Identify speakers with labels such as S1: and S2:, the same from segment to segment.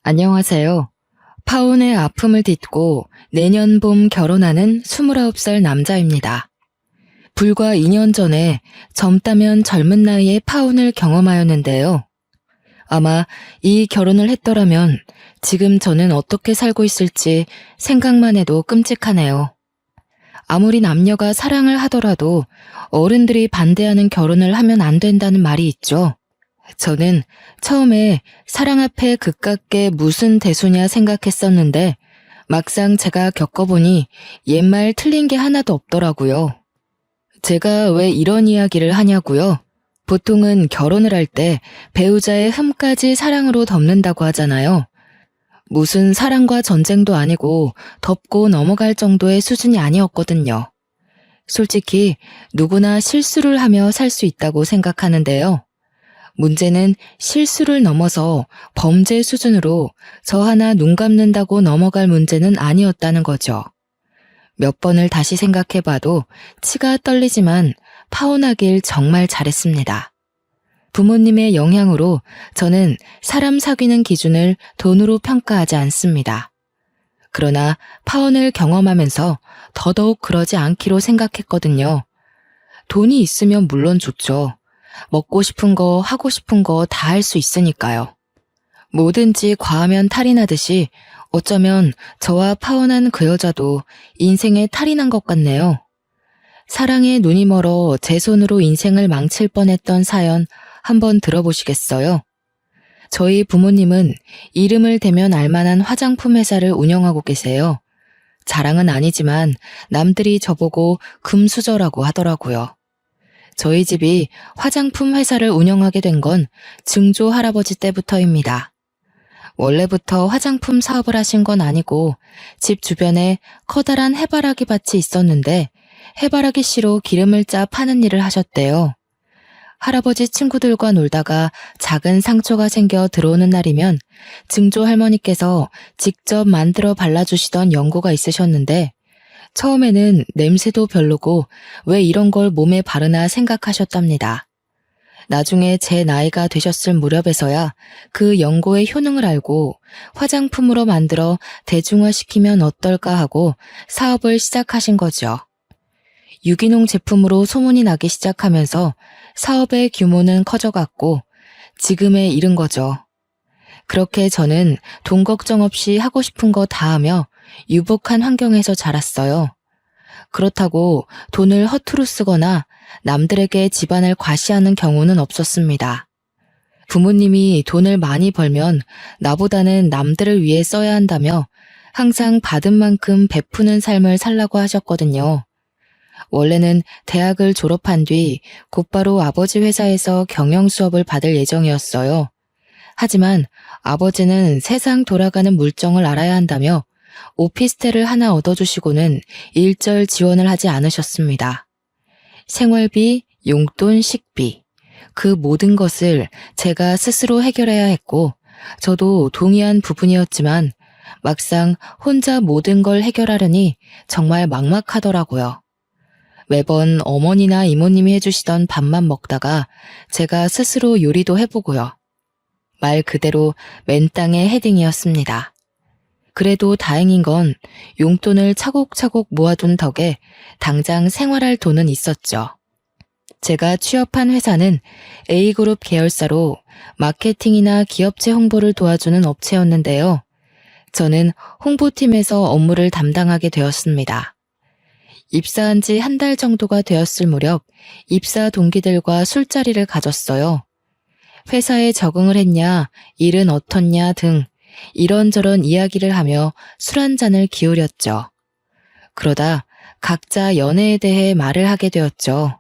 S1: 안녕하세요. 파혼의 아픔을 딛고 내년 봄 결혼하는 29살 남자입니다. 불과 2년 전에 젊다면 젊은 나이에 파혼을 경험하였는데요. 아마 이 결혼을 했더라면 지금 저는 어떻게 살고 있을지 생각만 해도 끔찍하네요. 아무리 남녀가 사랑을 하더라도 어른들이 반대하는 결혼을 하면 안 된다는 말이 있죠. 저는 처음에 사랑 앞에 그깟게 무슨 대수냐 생각했었는데 막상 제가 겪어보니 옛말 틀린 게 하나도 없더라고요. 제가 왜 이런 이야기를 하냐고요? 보통은 결혼을 할 때 배우자의 흠까지 사랑으로 덮는다고 하잖아요. 무슨 사랑과 전쟁도 아니고 덮고 넘어갈 정도의 수준이 아니었거든요. 솔직히 누구나 실수를 하며 살 수 있다고 생각하는데요. 문제는 실수를 넘어서 범죄 수준으로 저 하나 눈 감는다고 넘어갈 문제는 아니었다는 거죠. 몇 번을 다시 생각해봐도 치가 떨리지만 파혼하길 정말 잘했습니다. 부모님의 영향으로 저는 사람 사귀는 기준을 돈으로 평가하지 않습니다. 그러나 파혼을 경험하면서 더더욱 그러지 않기로 생각했거든요. 돈이 있으면 물론 좋죠. 먹고 싶은 거, 하고 싶은 거 다 할 수 있으니까요. 뭐든지 과하면 탈이 나듯이 어쩌면 저와 파혼한 그 여자도 인생에 탈이 난 것 같네요. 사랑에 눈이 멀어 제 손으로 인생을 망칠 뻔했던 사연 한번 들어보시겠어요? 저희 부모님은 이름을 대면 알만한 화장품 회사를 운영하고 계세요. 자랑은 아니지만 남들이 저보고 금수저라고 하더라고요. 저희 집이 화장품 회사를 운영하게 된 건 증조 할아버지 때부터입니다. 원래부터 화장품 사업을 하신 건 아니고 집 주변에 커다란 해바라기 밭이 있었는데 해바라기 씨로 기름을 짜 파는 일을 하셨대요. 할아버지 친구들과 놀다가 작은 상처가 생겨 들어오는 날이면 증조 할머니께서 직접 만들어 발라주시던 연고가 있으셨는데 처음에는 냄새도 별로고 왜 이런 걸 몸에 바르나 생각하셨답니다. 나중에 제 나이가 되셨을 무렵에서야 그 연고의 효능을 알고 화장품으로 만들어 대중화시키면 어떨까 하고 사업을 시작하신 거죠. 유기농 제품으로 소문이 나기 시작하면서 사업의 규모는 커져갔고 지금에 이른 거죠. 그렇게 저는 돈 걱정 없이 하고 싶은 거 다 하며 유복한 환경에서 자랐어요. 그렇다고 돈을 허투루 쓰거나 남들에게 집안을 과시하는 경우는 없었습니다. 부모님이 돈을 많이 벌면 나보다는 남들을 위해 써야 한다며 항상 받은 만큼 베푸는 삶을 살라고 하셨거든요. 원래는 대학을 졸업한 뒤 곧바로 아버지 회사에서 경영 수업을 받을 예정이었어요. 하지만 아버지는 세상 돌아가는 물정을 알아야 한다며 오피스텔을 하나 얻어주시고는 일절 지원을 하지 않으셨습니다. 생활비, 용돈, 식비, 그 모든 것을 제가 스스로 해결해야 했고 저도 동의한 부분이었지만 막상 혼자 모든 걸 해결하려니 정말 막막하더라고요. 매번 어머니나 이모님이 해주시던 밥만 먹다가 제가 스스로 요리도 해보고요. 말 그대로 맨땅에 헤딩이었습니다. 그래도 다행인 건 용돈을 차곡차곡 모아둔 덕에 당장 생활할 돈은 있었죠. 제가 취업한 회사는 A그룹 계열사로 마케팅이나 기업체 홍보를 도와주는 업체였는데요. 저는 홍보팀에서 업무를 담당하게 되었습니다. 입사한 지 한 달 정도가 되었을 무렵 입사 동기들과 술자리를 가졌어요. 회사에 적응을 했냐, 일은 어떻냐 등 이런저런 이야기를 하며 술 한 잔을 기울였죠. 그러다 각자 연애에 대해 말을 하게 되었죠.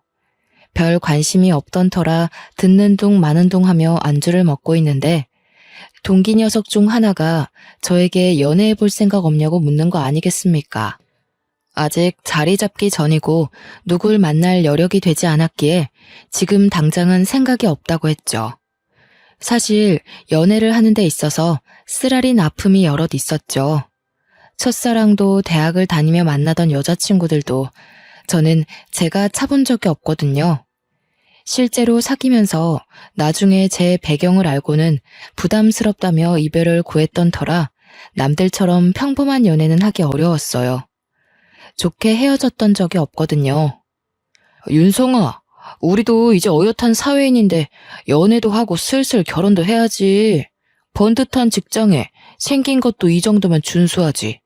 S1: 별 관심이 없던 터라 듣는 둥 마는 둥 하며 안주를 먹고 있는데 동기 녀석 중 하나가 저에게 연애해 볼 생각 없냐고 묻는 거 아니겠습니까? 아직 자리 잡기 전이고 누굴 만날 여력이 되지 않았기에 지금 당장은 생각이 없다고 했죠. 사실 연애를 하는 데 있어서 쓰라린 아픔이 여럿 있었죠. 첫사랑도 대학을 다니며 만나던 여자친구들도 저는 제가 차본 적이 없거든요. 실제로 사귀면서 나중에 제 배경을 알고는 부담스럽다며 이별을 고했던 터라 남들처럼 평범한 연애는 하기 어려웠어요. 좋게 헤어졌던 적이 없거든요. 윤성아, 우리도 이제 어엿한 사회인인데 연애도 하고 슬슬 결혼도 해야지. 번듯한 직장에 생긴 것도 이 정도면 준수하지.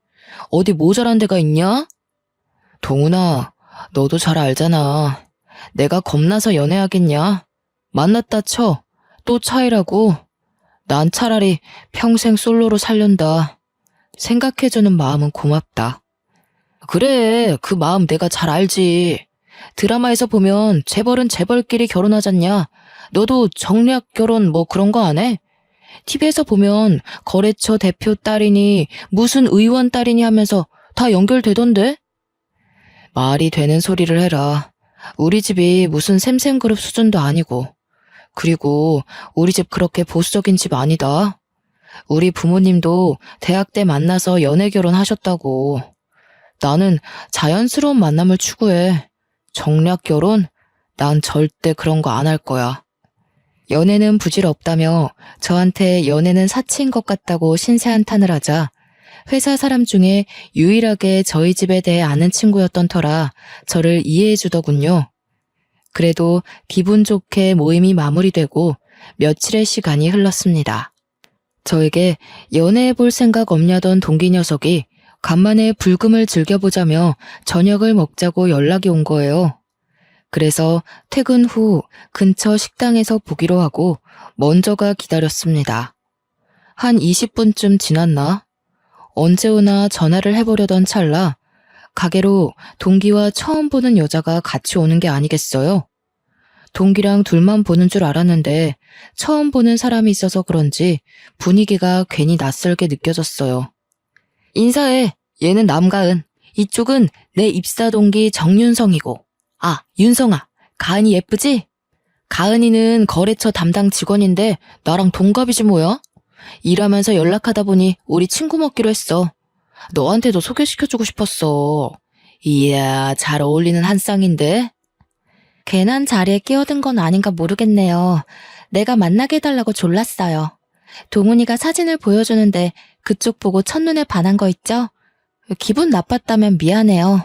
S1: 어디 모자란 데가 있냐? 동훈아, 너도 잘 알잖아. 내가 겁나서 연애하겠냐? 만났다 쳐. 또 차이라고. 난 차라리 평생 솔로로 살련다. 생각해주는 마음은 고맙다. 그래, 그 마음 내가 잘 알지. 드라마에서 보면 재벌은 재벌끼리 결혼하잖냐. 너도 정략 결혼 뭐 그런 거 안 해? TV에서 보면 거래처 대표 딸이니 무슨 의원 딸이니 하면서 다 연결되던데? 말이 되는 소리를 해라. 우리 집이 무슨 샘샘그룹 수준도 아니고. 그리고 우리 집 그렇게 보수적인 집 아니다. 우리 부모님도 대학 때 만나서 연애 결혼하셨다고. 나는 자연스러운 만남을 추구해. 정략 결혼? 난 절대 그런 거 안 할 거야. 연애는 부질없다며 저한테 연애는 사치인 것 같다고 신세한탄을 하자 회사 사람 중에 유일하게 저희 집에 대해 아는 친구였던 터라 저를 이해해 주더군요. 그래도 기분 좋게 모임이 마무리되고 며칠의 시간이 흘렀습니다. 저에게 연애해 볼 생각 없냐던 동기 녀석이 간만에 불금을 즐겨보자며 저녁을 먹자고 연락이 온 거예요. 그래서 퇴근 후 근처 식당에서 보기로 하고 먼저가 기다렸습니다. 한 20분쯤 지났나? 언제 오나 전화를 해보려던 찰나 가게로 동기와 처음 보는 여자가 같이 오는 게 아니겠어요? 동기랑 둘만 보는 줄 알았는데 처음 보는 사람이 있어서 그런지 분위기가 괜히 낯설게 느껴졌어요. 인사해. 얘는 남가은. 이쪽은 내 입사 동기 정윤성이고. 아, 윤성아. 가은이 예쁘지? 가은이는 거래처 담당 직원인데 나랑 동갑이지 뭐야? 일하면서 연락하다 보니 우리 친구 먹기로 했어. 너한테도 소개시켜주고 싶었어. 이야, 잘 어울리는 한 쌍인데? 괜한 자리에 끼어든 건 아닌가 모르겠네요. 내가 만나게 해달라고 졸랐어요. 동훈이가 사진을 보여주는데 그쪽 보고 첫눈에 반한 거 있죠? 기분 나빴다면 미안해요.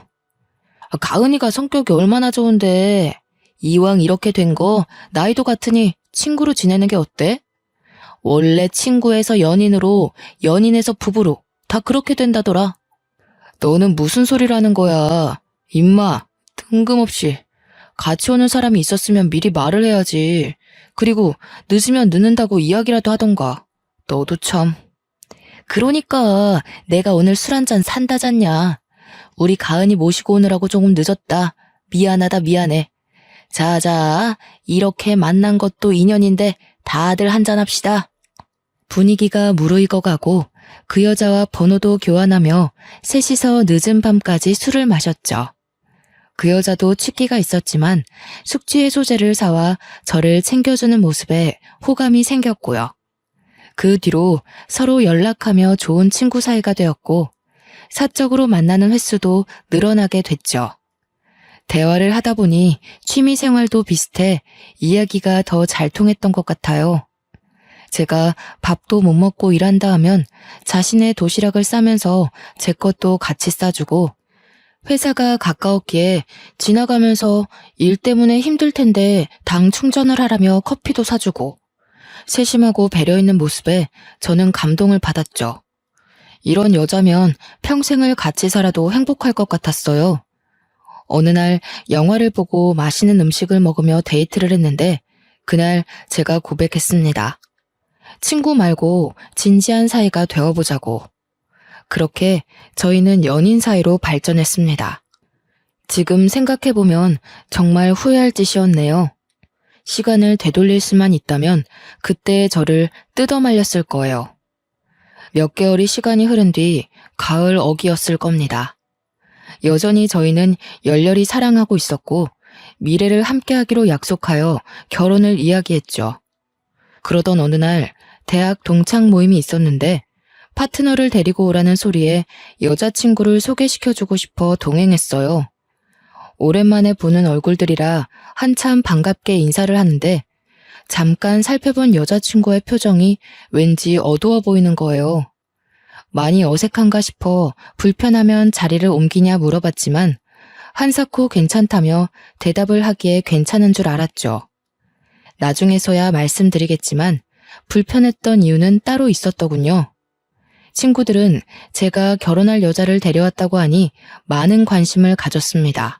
S1: 가은이가 성격이 얼마나 좋은데 이왕 이렇게 된 거 나이도 같으니 친구로 지내는 게 어때? 원래 친구에서 연인으로, 연인에서 부부로 다 그렇게 된다더라. 너는 무슨 소리라는 거야? 임마, 뜬금없이. 같이 오는 사람이 있었으면 미리 말을 해야지. 그리고 늦으면 늦는다고 이야기라도 하던가. 너도 참. 그러니까 내가 오늘 술 한잔 산다잖냐. 우리 가은이 모시고 오느라고 조금 늦었다. 미안하다 미안해. 자자, 이렇게 만난 것도 인연인데 다들 한잔합시다. 분위기가 무르익어가고 그 여자와 번호도 교환하며 셋이서 늦은 밤까지 술을 마셨죠. 그 여자도 취기가 있었지만 숙취 해소제를 사와 저를 챙겨주는 모습에 호감이 생겼고요. 그 뒤로 서로 연락하며 좋은 친구 사이가 되었고 사적으로 만나는 횟수도 늘어나게 됐죠. 대화를 하다 보니 취미 생활도 비슷해 이야기가 더 잘 통했던 것 같아요. 제가 밥도 못 먹고 일한다 하면 자신의 도시락을 싸면서 제 것도 같이 싸주고 회사가 가까웠기에 지나가면서 일 때문에 힘들 텐데 당 충전을 하라며 커피도 사주고 세심하고 배려 있는 모습에 저는 감동을 받았죠. 이런 여자면 평생을 같이 살아도 행복할 것 같았어요. 어느 날 영화를 보고 맛있는 음식을 먹으며 데이트를 했는데 그날 제가 고백했습니다. 친구 말고 진지한 사이가 되어보자고. 그렇게 저희는 연인 사이로 발전했습니다. 지금 생각해보면 정말 후회할 짓이었네요. 시간을 되돌릴 수만 있다면 그때 저를 뜯어말렸을 거예요. 몇 개월이 시간이 흐른 뒤 가을 어기였을 겁니다. 여전히 저희는 열렬히 사랑하고 있었고 미래를 함께하기로 약속하여 결혼을 이야기했죠. 그러던 어느 날 대학 동창 모임이 있었는데 파트너를 데리고 오라는 소리에 여자친구를 소개시켜주고 싶어 동행했어요. 오랜만에 보는 얼굴들이라 한참 반갑게 인사를 하는데 잠깐 살펴본 여자친구의 표정이 왠지 어두워 보이는 거예요. 많이 어색한가 싶어 불편하면 자리를 옮기냐 물어봤지만 한사코 괜찮다며 대답을 하기에 괜찮은 줄 알았죠. 나중에서야 말씀드리겠지만 불편했던 이유는 따로 있었더군요. 친구들은 제가 결혼할 여자를 데려왔다고 하니 많은 관심을 가졌습니다.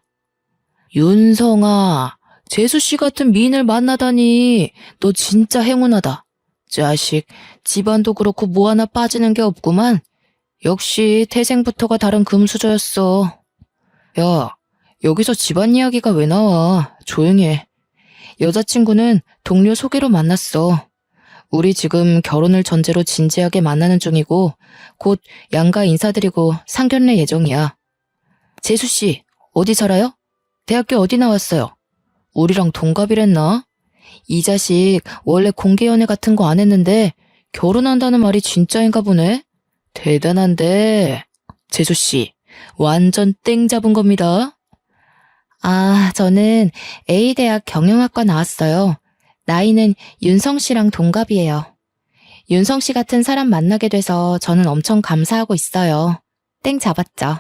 S1: 윤성아, 재수씨 같은 미인을 만나다니 너 진짜 행운하다. 자식, 집안도 그렇고 뭐 하나 빠지는 게 없구만. 역시 태생부터가 다른 금수저였어. 야, 여기서 집안 이야기가 왜 나와? 조용히 해. 여자친구는 동료 소개로 만났어. 우리 지금 결혼을 전제로 진지하게 만나는 중이고 곧 양가 인사드리고 상견례 예정이야. 재수씨, 어디 살아요? 대학교 어디 나왔어요? 우리랑 동갑이랬나? 이 자식 원래 공개연애 같은 거 안 했는데 결혼한다는 말이 진짜인가 보네? 대단한데. 재수씨, 완전 땡 잡은 겁니다. 아, 저는 A대학 경영학과 나왔어요. 나이는 윤성 씨랑 동갑이에요. 윤성 씨 같은 사람 만나게 돼서 저는 엄청 감사하고 있어요. 땡 잡았죠.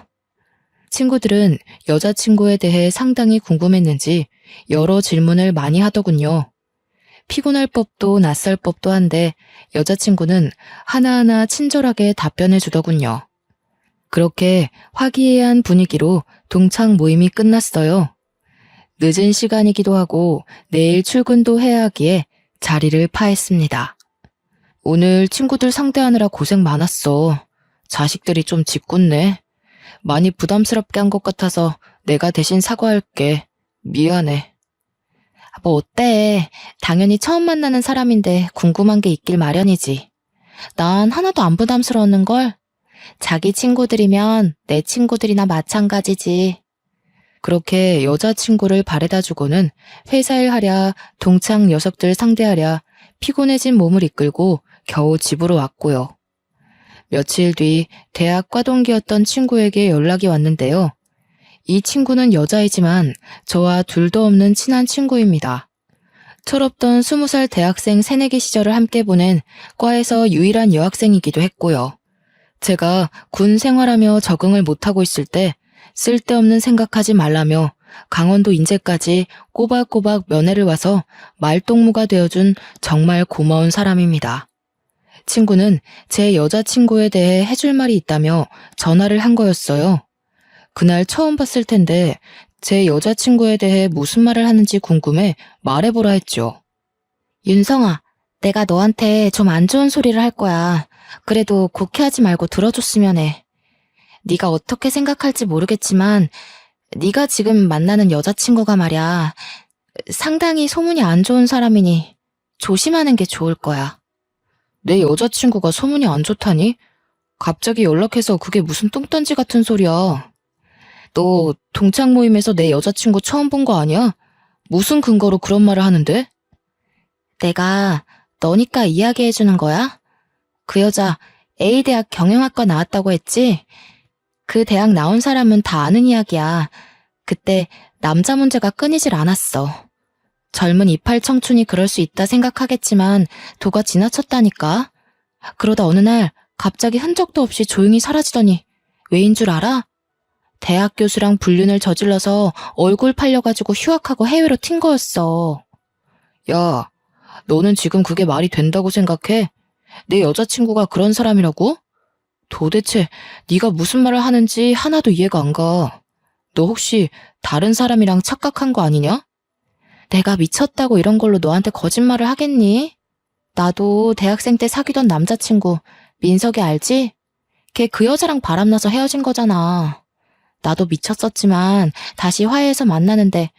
S1: 친구들은 여자친구에 대해 상당히 궁금했는지 여러 질문을 많이 하더군요. 피곤할 법도 낯설 법도 한데 여자친구는 하나하나 친절하게 답변해 주더군요. 그렇게 화기애애한 분위기로 동창 모임이 끝났어요. 늦은 시간이기도 하고 내일 출근도 해야 하기에 자리를 파했습니다. 오늘 친구들 상대하느라 고생 많았어. 자식들이 좀 짓궂네. 많이 부담스럽게 한 것 같아서 내가 대신 사과할게. 미안해. 뭐 어때? 당연히 처음 만나는 사람인데 궁금한 게 있길 마련이지. 난 하나도 안 부담스러웠는걸. 자기 친구들이면 내 친구들이나 마찬가지지. 그렇게 여자친구를 바래다 주고는 회사 일하랴 동창 녀석들 상대하랴 피곤해진 몸을 이끌고 겨우 집으로 왔고요. 며칠 뒤 대학 과동기였던 친구에게 연락이 왔는데요. 이 친구는 여자이지만 저와 둘도 없는 친한 친구입니다. 철없던 20살 대학생 새내기 시절을 함께 보낸 과에서 유일한 여학생이기도 했고요. 제가 군 생활하며 적응을 못하고 있을 때 쓸데없는 생각하지 말라며 강원도 인제까지 꼬박꼬박 면회를 와서 말동무가 되어준 정말 고마운 사람입니다. 친구는 제 여자친구에 대해 해줄 말이 있다며 전화를 한 거였어요. 그날 처음 봤을 텐데 제 여자친구에 대해 무슨 말을 하는지 궁금해 말해보라 했죠. 윤성아, 내가 너한테 좀 안 좋은 소리를 할 거야. 그래도 곡해하지 말고 들어줬으면 해. 네가 어떻게 생각할지 모르겠지만 네가 지금 만나는 여자친구가 말이야. 상당히 소문이 안 좋은 사람이니 조심하는 게 좋을 거야. 내 여자친구가 소문이 안 좋다니? 갑자기 연락해서 그게 무슨 뚱딴지 같은 소리야. 너 동창 모임에서 내 여자친구 처음 본 거 아니야? 무슨 근거로 그런 말을 하는데? 내가 너니까 이야기해주는 거야? 그 여자 A대학 경영학과 나왔다고 했지? 그 대학 나온 사람은 다 아는 이야기야. 그때 남자 문제가 끊이질 않았어. 젊은 이팔 청춘이 그럴 수 있다 생각하겠지만 도가 지나쳤다니까. 그러다 어느 날 갑자기 흔적도 없이 조용히 사라지더니 왜인 줄 알아? 대학 교수랑 불륜을 저질러서 얼굴 팔려가지고 휴학하고 해외로 튄 거였어. 야, 너는 지금 그게 말이 된다고 생각해? 내 여자친구가 그런 사람이라고? 도대체 네가 무슨 말을 하는지 하나도 이해가 안 가. 너 혹시 다른 사람이랑 착각한 거 아니냐? 내가 미쳤다고 이런 걸로 너한테 거짓말을 하겠니? 나도 대학생 때 사귀던 남자친구 민석이 알지? 걔 그 여자랑 바람나서 헤어진 거잖아. 나도 미쳤었지만 다시 화해해서 만나는데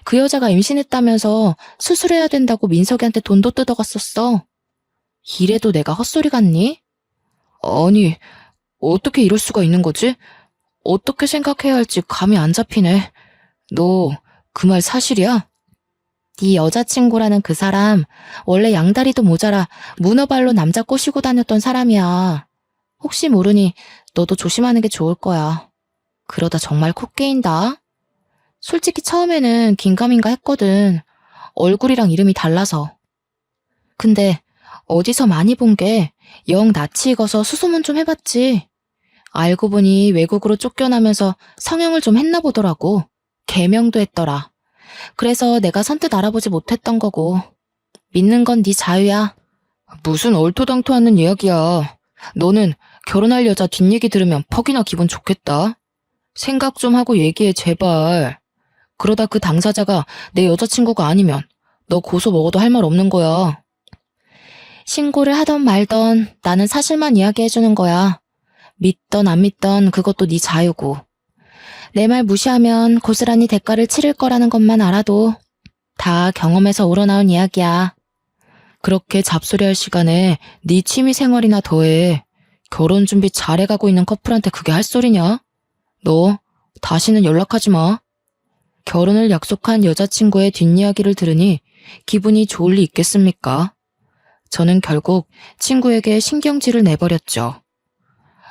S1: 그 여자가 임신했다면서 수술해야 된다고 민석이한테 돈도 뜯어갔었어. 이래도 내가 헛소리 같니? 아니, 어떻게 이럴 수가 있는 거지? 어떻게 생각해야 할지 감이 안 잡히네. 너 그 말 사실이야? 네 여자친구라는 그 사람 원래 양다리도 모자라 문어발로 남자 꼬시고 다녔던 사람이야. 혹시 모르니 너도 조심하는 게 좋을 거야. 그러다 정말 코 깨인다. 솔직히 처음에는 긴가민가 했거든. 얼굴이랑 이름이 달라서. 근데 어디서 많이 본 게 영 낯이 익어서 수소문 좀 해봤지. 알고 보니 외국으로 쫓겨나면서 성형을 좀 했나 보더라고. 개명도 했더라. 그래서 내가 선뜻 알아보지 못했던 거고. 믿는 건 네 자유야. 무슨 얼토당토 않는 이야기야. 너는 결혼할 여자 뒷얘기 들으면 퍽이나 기분 좋겠다. 생각 좀 하고 얘기해, 제발. 그러다 그 당사자가 내 여자친구가 아니면 너 고소 먹어도 할 말 없는 거야. 신고를 하던 말던 나는 사실만 이야기해주는 거야. 믿던 안 믿던 그것도 네 자유고. 내 말 무시하면 고스란히 대가를 치를 거라는 것만 알아도 다 경험에서 우러나온 이야기야. 그렇게 잡소리할 시간에 네 취미생활이나 더해. 결혼 준비 잘해가고 있는 커플한테 그게 할 소리냐? 너 다시는 연락하지 마. 결혼을 약속한 여자친구의 뒷이야기를 들으니 기분이 좋을 리 있겠습니까? 저는 결국 친구에게 신경질을 내버렸죠.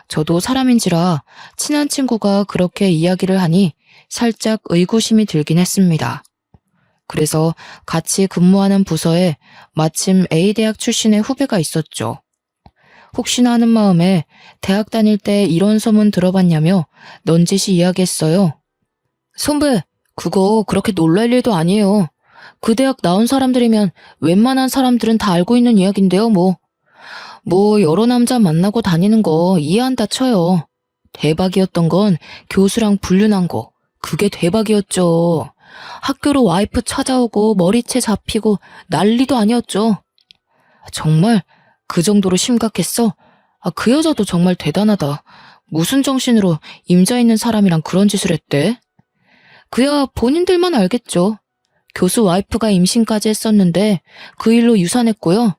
S1: 저도 사람인지라 친한 친구가 그렇게 이야기를 하니 살짝 의구심이 들긴 했습니다. 그래서 같이 근무하는 부서에 마침 A대학 출신의 후배가 있었죠. 혹시나 하는 마음에 대학 다닐 때 이런 소문 들어봤냐며 넌지시 이야기했어요. 선배, 그거 그렇게 놀랄 일도 아니에요. 그 대학 나온 사람들이면 웬만한 사람들은 다 알고 있는 이야기인데요, 뭐. 여러 남자 만나고 다니는 거 이해한다 쳐요. 대박이었던 건 교수랑 불륜한 거. 그게 대박이었죠. 학교로 와이프 찾아오고 머리채 잡히고 난리도 아니었죠. 정말 그 정도로 심각했어? 그 여자도 정말 대단하다. 무슨 정신으로 임자 있는 사람이랑 그런 짓을 했대? 그야 본인들만 알겠죠. 교수 와이프가 임신까지 했었는데 그 일로 유산했고요.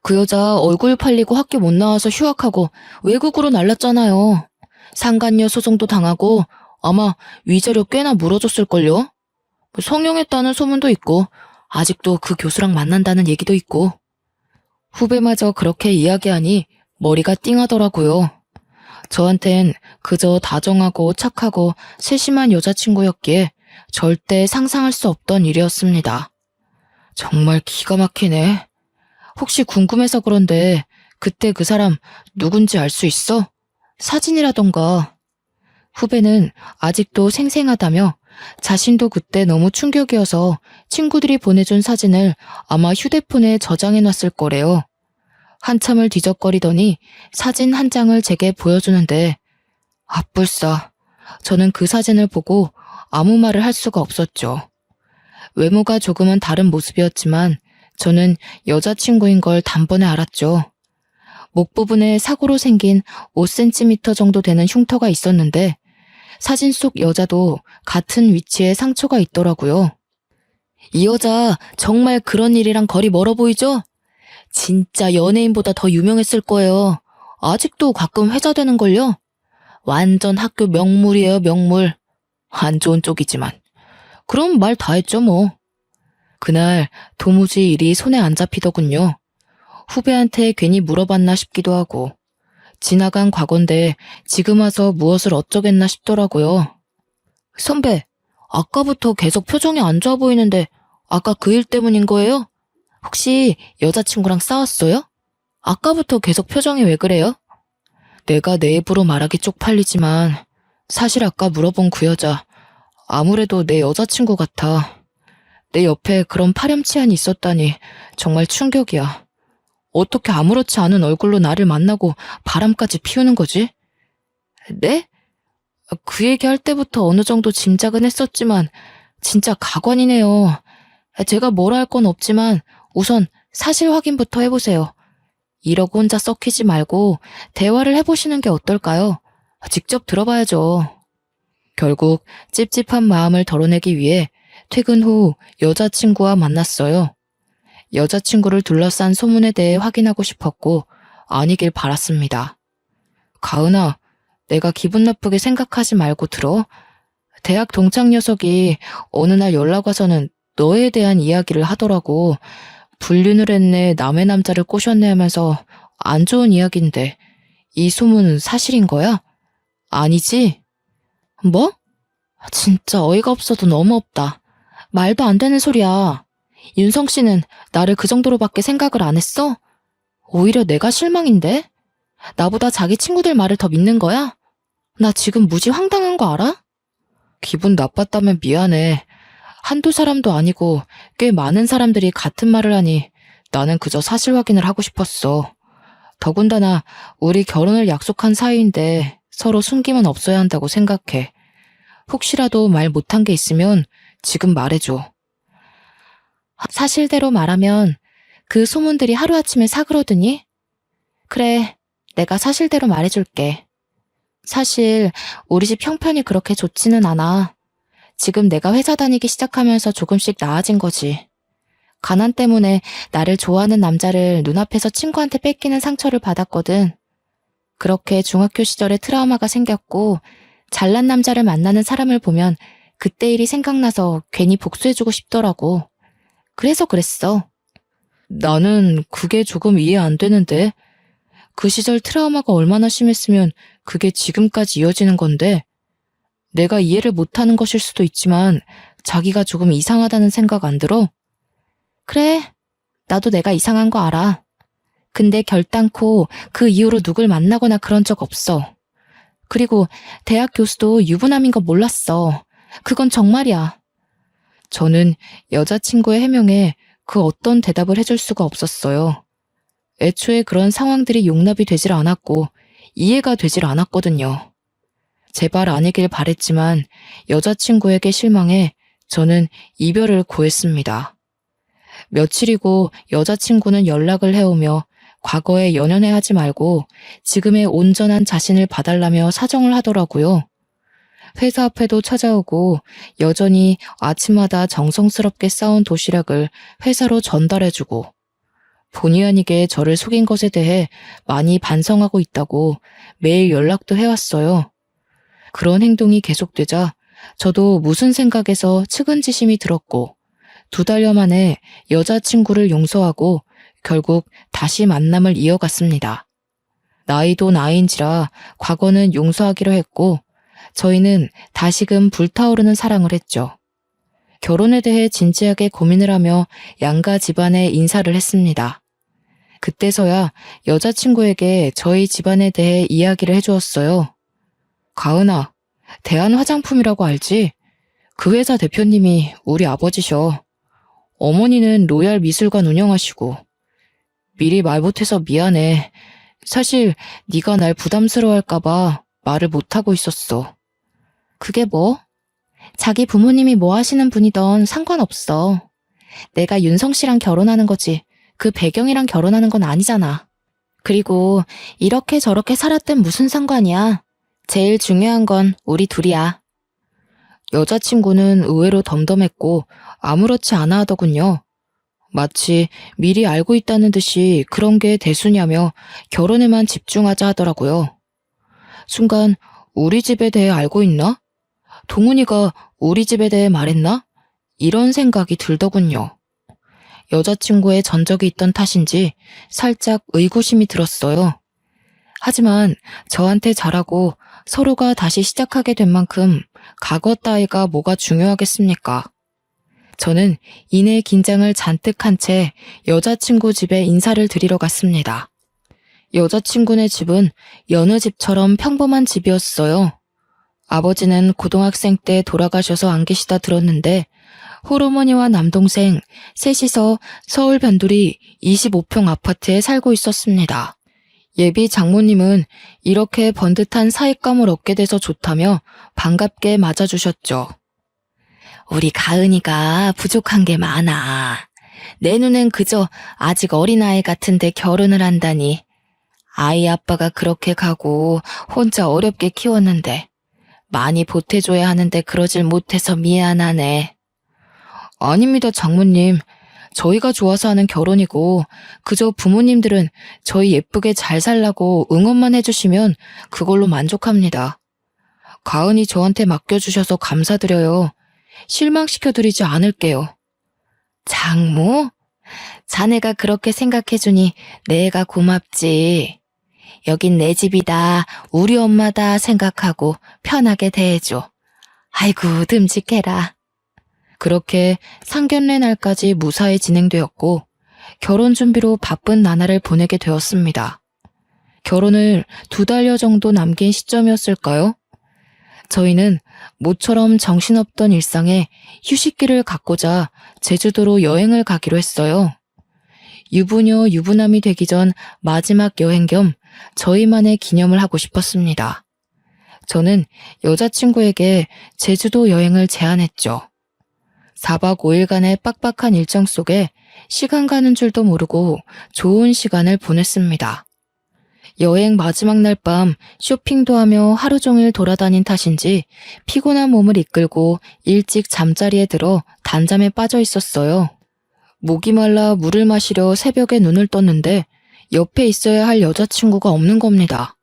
S1: 그 여자 얼굴 팔리고 학교 못 나와서 휴학하고 외국으로 날랐잖아요. 상간녀 소송도 당하고 아마 위자료 꽤나 물어줬을걸요. 성형했다는 소문도 있고 아직도 그 교수랑 만난다는 얘기도 있고. 후배마저 그렇게 이야기하니 머리가 띵하더라고요. 저한텐 그저 다정하고 착하고 세심한 여자친구였기에 절대 상상할 수 없던 일이었습니다. 정말 기가 막히네. 혹시 궁금해서 그런데 그때 그 사람 누군지 알 수 있어? 사진이라던가. 후배는 아직도 생생하다며 자신도 그때 너무 충격이어서 친구들이 보내준 사진을 아마 휴대폰에 저장해놨을 거래요. 한참을 뒤적거리더니 사진 한 장을 제게 보여주는데 아뿔싸. 저는 그 사진을 보고 아무 말을 할 수가 없었죠. 외모가 조금은 다른 모습이었지만 저는 여자친구인 걸 단번에 알았죠. 목 부분에 사고로 생긴 5cm 정도 되는 흉터가 있었는데 사진 속 여자도 같은 위치에 상처가 있더라고요. 이 여자 정말 그런 일이랑 거리 멀어 보이죠? 진짜 연예인보다 더 유명했을 거예요. 아직도 가끔 회자되는걸요? 완전 학교 명물이에요, 명물. 안 좋은 쪽이지만. 그럼 말 다 했죠, 뭐. 그날 도무지 일이 손에 안 잡히더군요. 후배한테 괜히 물어봤나 싶기도 하고. 지나간 과거인데 지금 와서 무엇을 어쩌겠나 싶더라고요. 선배, 아까부터 계속 표정이 안 좋아 보이는데 아까 그 일 때문인 거예요? 혹시 여자친구랑 싸웠어요? 아까부터 계속 표정이 왜 그래요? 내가 내 입으로 말하기 쪽팔리지만 사실 아까 물어본 그 여자 아무래도 내 여자친구 같아. 내 옆에 그런 파렴치한이 있었다니 정말 충격이야. 어떻게 아무렇지 않은 얼굴로 나를 만나고 바람까지 피우는 거지? 네? 그 얘기할 때부터 어느 정도 짐작은 했었지만 진짜 가관이네요. 제가 뭐라 할 건 없지만 우선 사실 확인부터 해보세요. 이러고 혼자 썩히지 말고 대화를 해보시는 게 어떨까요? 직접 들어봐야죠. 결국 찝찝한 마음을 덜어내기 위해 퇴근 후 여자친구와 만났어요. 여자친구를 둘러싼 소문에 대해 확인하고 싶었고 아니길 바랐습니다. 가은아, 내가 기분 나쁘게 생각하지 말고 들어. 대학 동창 녀석이 어느 날 연락 와서는 너에 대한 이야기를 하더라고. 불륜을 했네, 남의 남자를 꼬셨네 하면서 안 좋은 이야기인데 이 소문은 사실인 거야? 아니지? 뭐? 진짜 어이가 없어도 너무 없다. 말도 안 되는 소리야. 윤성 씨는 나를 그 정도로밖에 생각을 안 했어? 오히려 내가 실망인데? 나보다 자기 친구들 말을 더 믿는 거야? 나 지금 무지 황당한 거 알아? 기분 나빴다면 미안해. 한두 사람도 아니고 꽤 많은 사람들이 같은 말을 하니 나는 그저 사실 확인을 하고 싶었어. 더군다나 우리 결혼을 약속한 사이인데 서로 숨김은 없어야 한다고 생각해. 혹시라도 말 못한 게 있으면 지금 말해줘. 사실대로 말하면 그 소문들이 하루아침에 사그러드니? 그래, 내가 사실대로 말해줄게. 사실 우리 집 형편이 그렇게 좋지는 않아. 지금 내가 회사 다니기 시작하면서 조금씩 나아진 거지. 가난 때문에 나를 좋아하는 남자를 눈앞에서 친구한테 뺏기는 상처를 받았거든. 그렇게 중학교 시절에 트라우마가 생겼고 잘난 남자를 만나는 사람을 보면 그때 일이 생각나서 괜히 복수해주고 싶더라고. 그래서 그랬어. 나는 그게 조금 이해 안 되는데. 그 시절 트라우마가 얼마나 심했으면 그게 지금까지 이어지는 건데. 내가 이해를 못하는 것일 수도 있지만 자기가 조금 이상하다는 생각 안 들어? 그래, 나도 내가 이상한 거 알아. 근데 결단코 그 이후로 누굴 만나거나 그런 적 없어. 그리고 대학 교수도 유부남인 거 몰랐어. 그건 정말이야. 저는 여자친구의 해명에 그 어떤 대답을 해줄 수가 없었어요. 애초에 그런 상황들이 용납이 되질 않았고 이해가 되질 않았거든요. 제발 아니길 바랬지만 여자친구에게 실망해 저는 이별을 고했습니다. 며칠이고 여자친구는 연락을 해오며 과거에 연연해하지 말고 지금의 온전한 자신을 봐달라며 사정을 하더라고요. 회사 앞에도 찾아오고 여전히 아침마다 정성스럽게 싸운 도시락을 회사로 전달해주고 본의 아니게 저를 속인 것에 대해 많이 반성하고 있다고 매일 연락도 해왔어요. 그런 행동이 계속되자 저도 무슨 생각에서 측은지심이 들었고 2달여 만에 여자친구를 용서하고 결국 다시 만남을 이어갔습니다. 나이도 나이인지라 과거는 용서하기로 했고 저희는 다시금 불타오르는 사랑을 했죠. 결혼에 대해 진지하게 고민을 하며 양가 집안에 인사를 했습니다. 그때서야 여자친구에게 저희 집안에 대해 이야기를 해주었어요. 가은아, 대한화장품이라고 알지? 그 회사 대표님이 우리 아버지셔. 어머니는 로얄 미술관 운영하시고. 미리 말 못해서 미안해. 사실 네가 날 부담스러워할까봐 말을 못하고 있었어. 그게 뭐? 자기 부모님이 뭐 하시는 분이던 상관없어. 내가 윤성 씨랑 결혼하는 거지. 그 배경이랑 결혼하는 건 아니잖아. 그리고 이렇게 저렇게 살았든 무슨 상관이야. 제일 중요한 건 우리 둘이야. 여자친구는 의외로 덤덤했고 아무렇지 않아 하더군요. 마치 미리 알고 있다는 듯이 그런 게 대수냐며 결혼에만 집중하자 하더라고요. 순간 우리 집에 대해 알고 있나? 동훈이가 우리 집에 대해 말했나? 이런 생각이 들더군요. 여자친구의 전적이 있던 탓인지 살짝 의구심이 들었어요. 하지만 저한테 잘하고 서로가 다시 시작하게 된 만큼 과거 따위가 뭐가 중요하겠습니까? 저는 이내 긴장을 잔뜩 한 채 여자친구 집에 인사를 드리러 갔습니다. 여자친구네 집은 여느 집처럼 평범한 집이었어요. 아버지는 고등학생 때 돌아가셔서 안 계시다 들었는데 홀어머니와 남동생 셋이서 서울 변두리 25평 아파트에 살고 있었습니다. 예비 장모님은 이렇게 번듯한 사윗감을 얻게 돼서 좋다며 반갑게 맞아주셨죠. 우리 가은이가 부족한 게 많아. 내 눈엔 그저 아직 어린아이 같은데 결혼을 한다니. 아이 아빠가 그렇게 가고 혼자 어렵게 키웠는데 많이 보태줘야 하는데 그러질 못해서 미안하네. 아닙니다, 장모님. 저희가 좋아서 하는 결혼이고 그저 부모님들은 저희 예쁘게 잘 살라고 응원만 해주시면 그걸로 만족합니다. 가은이 저한테 맡겨주셔서 감사드려요. 실망시켜드리지 않을게요. 장모? 자네가 그렇게 생각해주니 내가 고맙지. 여긴 내 집이다, 우리 엄마다 생각하고 편하게 대해줘. 아이고, 듬직해라. 그렇게 상견례 날까지 무사히 진행되었고 결혼 준비로 바쁜 나날을 보내게 되었습니다. 결혼을 2달여 정도 남긴 시점이었을까요? 저희는 모처럼 정신없던 일상에 휴식기를 갖고자 제주도로 여행을 가기로 했어요. 유부녀 유부남이 되기 전 마지막 여행 겸 저희만의 기념을 하고 싶었습니다. 저는 여자친구에게 제주도 여행을 제안했죠. 4박 5일간의 빡빡한 일정 속에 시간 가는 줄도 모르고 좋은 시간을 보냈습니다. 여행 마지막 날 밤 쇼핑도 하며 하루 종일 돌아다닌 탓인지 피곤한 몸을 이끌고 일찍 잠자리에 들어 단잠에 빠져 있었어요. 목이 말라 물을 마시려 새벽에 눈을 떴는데 옆에 있어야 할 여자친구가 없는 겁니다.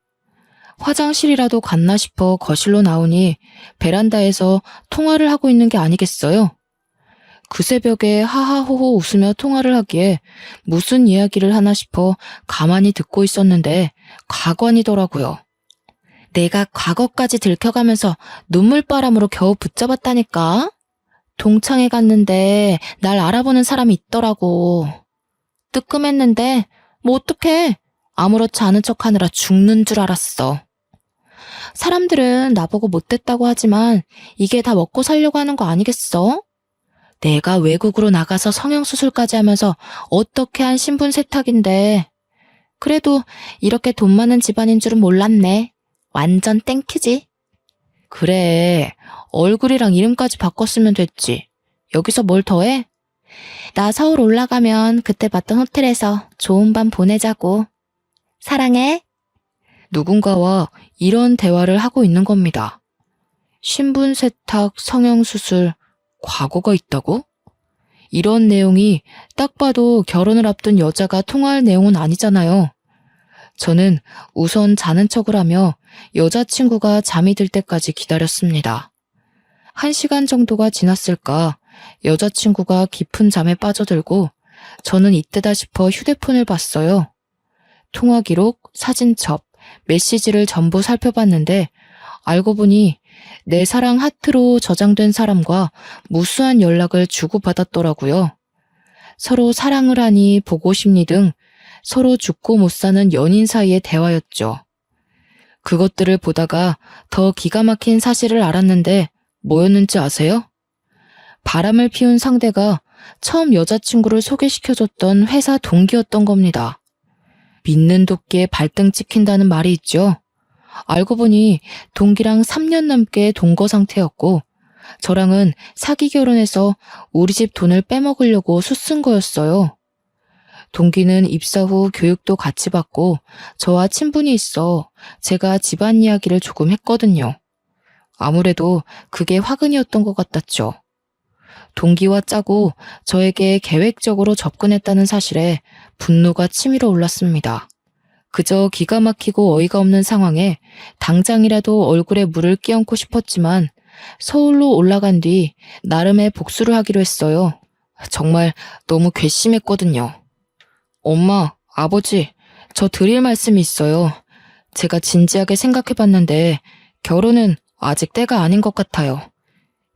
S1: 화장실이라도 갔나 싶어 거실로 나오니 베란다에서 통화를 하고 있는 게 아니겠어요? 그 새벽에 하하호호 웃으며 통화를 하기에 무슨 이야기를 하나 싶어 가만히 듣고 있었는데 가관이더라고요. 내가 과거까지 들켜가면서 눈물바람으로 겨우 붙잡았다니까? 동창회 갔는데 날 알아보는 사람이 있더라고. 뜨끔했는데 뭐 어떡해. 아무렇지 않은 척하느라 죽는 줄 알았어. 사람들은 나보고 못됐다고 하지만 이게 다 먹고 살려고 하는 거 아니겠어? 내가 외국으로 나가서 성형수술까지 하면서 어떻게 한 신분 세탁인데. 그래도 이렇게 돈 많은 집안인 줄은 몰랐네. 완전 땡큐지. 그래, 얼굴이랑 이름까지 바꿨으면 됐지. 여기서 뭘 더해? 나 서울 올라가면 그때 봤던 호텔에서 좋은 밤 보내자고. 사랑해. 누군가와 이런 대화를 하고 있는 겁니다. 신분 세탁, 성형수술, 과거가 있다고? 이런 내용이 딱 봐도 결혼을 앞둔 여자가 통화할 내용은 아니잖아요. 저는 우선 자는 척을 하며 여자친구가 잠이 들 때까지 기다렸습니다. 1시간 정도가 지났을까 여자친구가 깊은 잠에 빠져들고 저는 이때다 싶어 휴대폰을 봤어요. 통화 기록, 사진첩, 메시지를 전부 살펴봤는데 알고 보니 내 사랑 하트로 저장된 사람과 무수한 연락을 주고받았더라고요. 서로 사랑을 하니 보고 싶니 등 서로 죽고 못 사는 연인 사이의 대화였죠. 그것들을 보다가 더 기가 막힌 사실을 알았는데 뭐였는지 아세요? 바람을 피운 상대가 처음 여자친구를 소개시켜줬던 회사 동기였던 겁니다. 믿는 도끼에 발등 찍힌다는 말이 있죠. 알고 보니 동기랑 3년 넘게 동거 상태였고 저랑은 사기 결혼해서 우리 집 돈을 빼먹으려고 수쓴 거였어요. 동기는 입사 후 교육도 같이 받고 저와 친분이 있어 제가 집안 이야기를 조금 했거든요. 아무래도 그게 화근이었던 것 같았죠. 동기와 짜고 저에게 계획적으로 접근했다는 사실에 분노가 치밀어 올랐습니다. 그저 기가 막히고 어이가 없는 상황에 당장이라도 얼굴에 물을 끼얹고 싶었지만 서울로 올라간 뒤 나름의 복수를 하기로 했어요. 정말 너무 괘씸했거든요. 엄마, 아버지, 저 드릴 말씀이 있어요. 제가 진지하게 생각해봤는데 결혼은 아직 때가 아닌 것 같아요.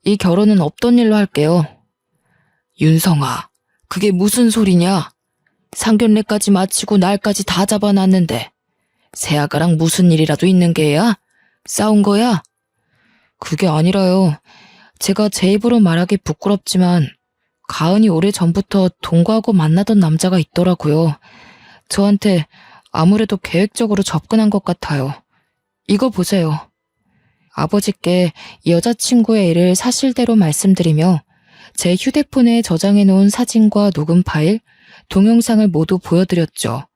S1: 이 결혼은 없던 일로 할게요. 윤성아, 그게 무슨 소리냐? 상견례까지 마치고 날까지 다 잡아놨는데 새아가랑 무슨 일이라도 있는 게야? 싸운 거야? 그게 아니라요. 제가 제 입으로 말하기 부끄럽지만 가은이 오래전부터 동거하고 만나던 남자가 있더라고요. 저한테 아무래도 계획적으로 접근한 것 같아요. 이거 보세요. 아버지께 여자친구의 일을 사실대로 말씀드리며 제 휴대폰에 저장해놓은 사진과 녹음 파일, 동영상을 모두 보여드렸죠.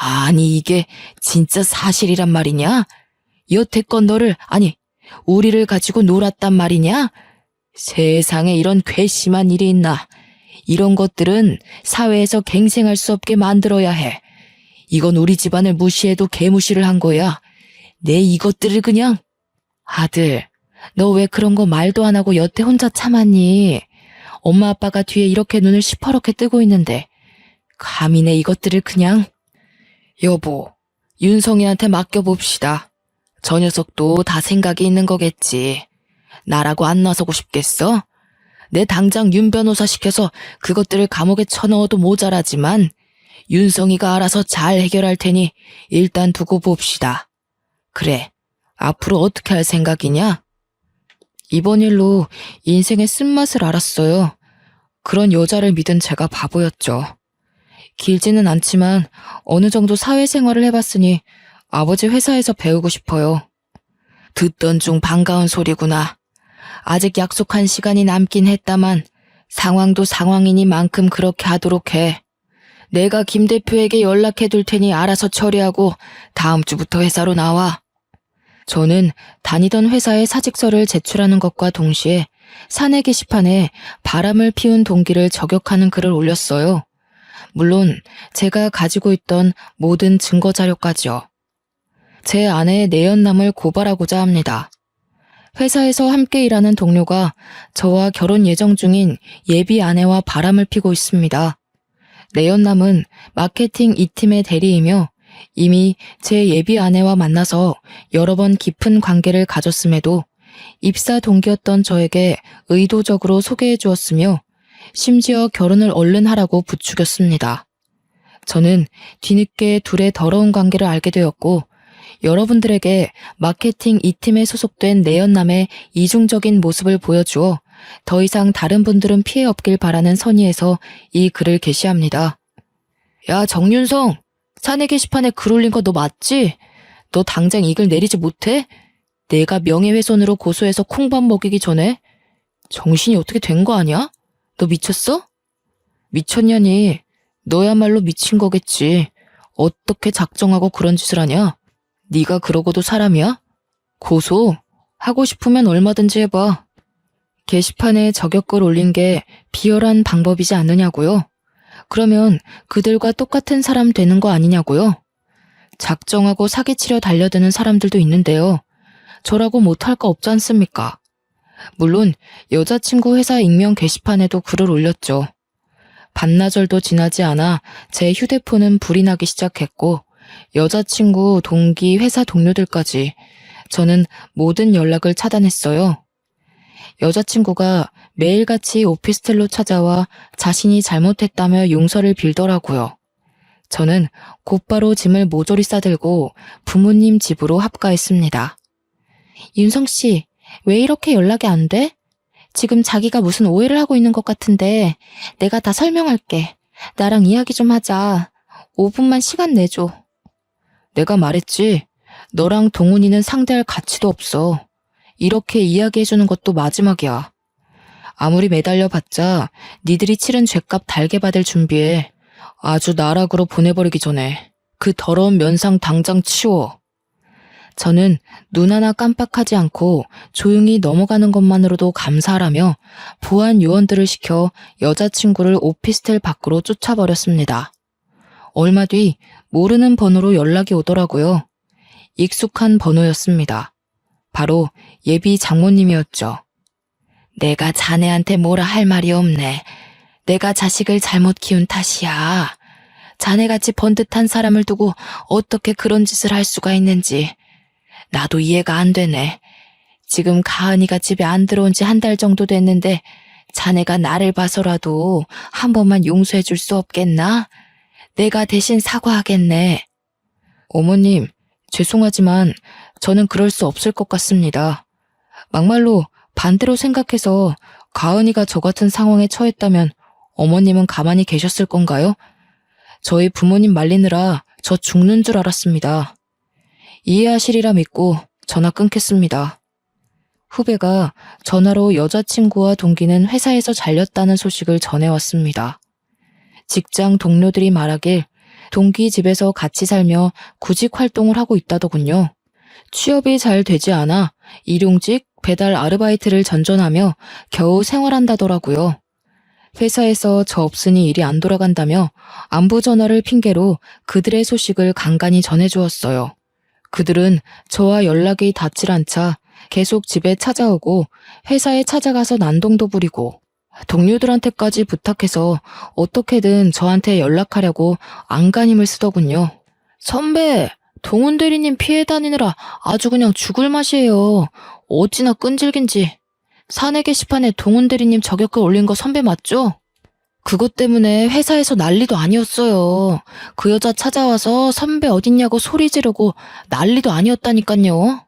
S1: 아니 이게 진짜 사실이란 말이냐? 여태껏 우리를 가지고 놀았단 말이냐? 세상에 이런 괘씸한 일이 있나? 이런 것들은 사회에서 갱생할 수 없게 만들어야 해. 이건 우리 집안을 무시해도 개무시를 한 거야. 내 이것들을 그냥... 아들, 너 왜 그런 거 말도 안 하고 여태 혼자 참았니? 엄마 아빠가 뒤에 이렇게 눈을 시퍼렇게 뜨고 있는데 감히 내 이것들을 그냥... 여보, 윤성이한테 맡겨봅시다. 저 녀석도 다 생각이 있는 거겠지. 나라고 안 나서고 싶겠어? 내 당장 윤 변호사 시켜서 그것들을 감옥에 쳐넣어도 모자라지만 윤성이가 알아서 잘 해결할 테니 일단 두고 봅시다. 그래, 앞으로 어떻게 할 생각이냐? 이번 일로 인생의 쓴맛을 알았어요. 그런 여자를 믿은 제가 바보였죠. 길지는 않지만 어느 정도 사회생활을 해봤으니 아버지 회사에서 배우고 싶어요. 듣던 중 반가운 소리구나. 아직 약속한 시간이 남긴 했다만 상황도 상황이니만큼 그렇게 하도록 해. 내가 김 대표에게 연락해 둘 테니 알아서 처리하고 다음 주부터 회사로 나와. 저는 다니던 회사에 사직서를 제출하는 것과 동시에 사내 게시판에 바람을 피운 동기를 저격하는 글을 올렸어요. 물론 제가 가지고 있던 모든 증거 자료까지요. 제 아내의 내연남을 고발하고자 합니다. 회사에서 함께 일하는 동료가 저와 결혼 예정 중인 예비 아내와 바람을 피고 있습니다. 내연남은 마케팅 2팀의 대리이며 이미 제 예비 아내와 만나서 여러 번 깊은 관계를 가졌음에도 입사 동기였던 저에게 의도적으로 소개해 주었으며 심지어 결혼을 얼른 하라고 부추겼습니다. 저는 뒤늦게 둘의 더러운 관계를 알게 되었고 여러분들에게 마케팅 2팀에 소속된 내연남의 이중적인 모습을 보여주어 더 이상 다른 분들은 피해 없길 바라는 선의에서 이 글을 게시합니다. 야, 정윤성! 사내 게시판에 글 올린 거 너 맞지? 너 당장 이 글 내리지 못해? 내가 명예훼손으로 고소해서 콩밥 먹이기 전에? 정신이 어떻게 된 거 아니야? 너 미쳤어? 미쳤냐니? 너야말로 미친 거겠지. 어떻게 작정하고 그런 짓을 하냐? 네가 그러고도 사람이야? 고소? 하고 싶으면 얼마든지 해봐. 게시판에 저격글 올린 게 비열한 방법이지 않느냐고요? 그러면 그들과 똑같은 사람 되는 거 아니냐고요? 작정하고 사기치려 달려드는 사람들도 있는데요. 저라고 못할 거 없지 않습니까? 물론 여자친구 회사 익명 게시판에도 글을 올렸죠. 반나절도 지나지 않아 제 휴대폰은 불이 나기 시작했고 여자친구, 동기, 회사 동료들까지 저는 모든 연락을 차단했어요. 여자친구가 매일같이 오피스텔로 찾아와 자신이 잘못했다며 용서를 빌더라고요. 저는 곧바로 짐을 모조리 싸들고 부모님 집으로 합가했습니다. 윤성씨, 왜 이렇게 연락이 안 돼? 지금 자기가 무슨 오해를 하고 있는 것 같은데 내가 다 설명할게. 나랑 이야기 좀 하자. 5분만 시간 내줘. 내가 말했지. 너랑 동훈이는 상대할 가치도 없어. 이렇게 이야기해주는 것도 마지막이야. 아무리 매달려봤자 니들이 치른 죗값 달게 받을 준비해. 아주 나락으로 보내버리기 전에 그 더러운 면상 당장 치워. 저는 눈 하나 깜빡하지 않고 조용히 넘어가는 것만으로도 감사하라며 보안 요원들을 시켜 여자친구를 오피스텔 밖으로 쫓아버렸습니다. 얼마 뒤 모르는 번호로 연락이 오더라고요. 익숙한 번호였습니다. 바로 예비 장모님이었죠. 내가 자네한테 뭐라 할 말이 없네. 내가 자식을 잘못 키운 탓이야. 자네같이 번듯한 사람을 두고 어떻게 그런 짓을 할 수가 있는지 나도 이해가 안 되네. 지금 가은이가 집에 안 들어온 지 한 달 정도 됐는데 자네가 나를 봐서라도 한 번만 용서해 줄 수 없겠나? 내가 대신 사과하겠네. 어머님, 죄송하지만 저는 그럴 수 없을 것 같습니다. 막말로 반대로 생각해서 가은이가 저 같은 상황에 처했다면 어머님은 가만히 계셨을 건가요? 저희 부모님 말리느라 저 죽는 줄 알았습니다. 이해하시리라 믿고 전화 끊겠습니다. 후배가 전화로 여자친구와 동기는 회사에서 잘렸다는 소식을 전해왔습니다. 직장 동료들이 말하길 동기 집에서 같이 살며 구직 활동을 하고 있다더군요. 취업이 잘 되지 않아 일용직, 배달 아르바이트를 전전하며 겨우 생활한다더라고요. 회사에서 저 없으니 일이 안 돌아간다며 안부 전화를 핑계로 그들의 소식을 간간히 전해주었어요. 그들은 저와 연락이 닿질 않자 계속 집에 찾아오고 회사에 찾아가서 난동도 부리고 동료들한테까지 부탁해서 어떻게든 저한테 연락하려고 안간힘을 쓰더군요. 선배, 동훈 대리님 피해 다니느라 아주 그냥 죽을 맛이에요. 어찌나 끈질긴지. 사내 게시판에 동훈 대리님 저격글 올린 거 선배 맞죠? 그것 때문에 회사에서 난리도 아니었어요. 그 여자 찾아와서 선배 어딨냐고 소리 지르고 난리도 아니었다니깐요.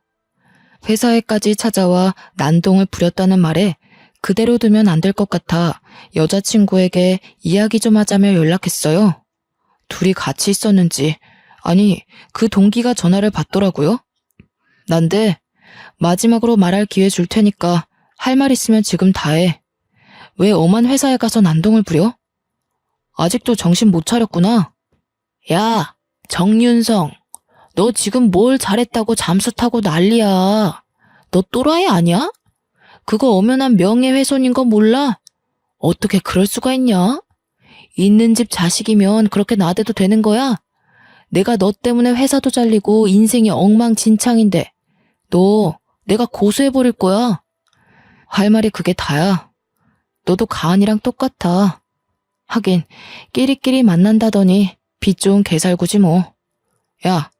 S1: 회사에까지 찾아와 난동을 부렸다는 말에 그대로 두면 안 될 것 같아 여자친구에게 이야기 좀 하자며 연락했어요. 둘이 같이 있었는지, 아니, 그 동기가 전화를 받더라고요. 난데 마지막으로 말할 기회 줄 테니까 할 말 있으면 지금 다 해. 왜 엄한 회사에 가서 난동을 부려? 아직도 정신 못 차렸구나. 야, 정윤성, 너 지금 뭘 잘했다고 잠수 타고 난리야. 너 또라이 아니야? 그거 엄연한 명예훼손인 거 몰라? 어떻게 그럴 수가 있냐? 있는 집 자식이면 그렇게 나대도 되는 거야? 내가 너 때문에 회사도 잘리고 인생이 엉망진창인데 너 내가 고소해버릴 거야. 할 말이 그게 다야. 너도 가은이랑 똑같아. 하긴 끼리끼리 만난다더니 빚 좋은 개살구지 뭐. 야,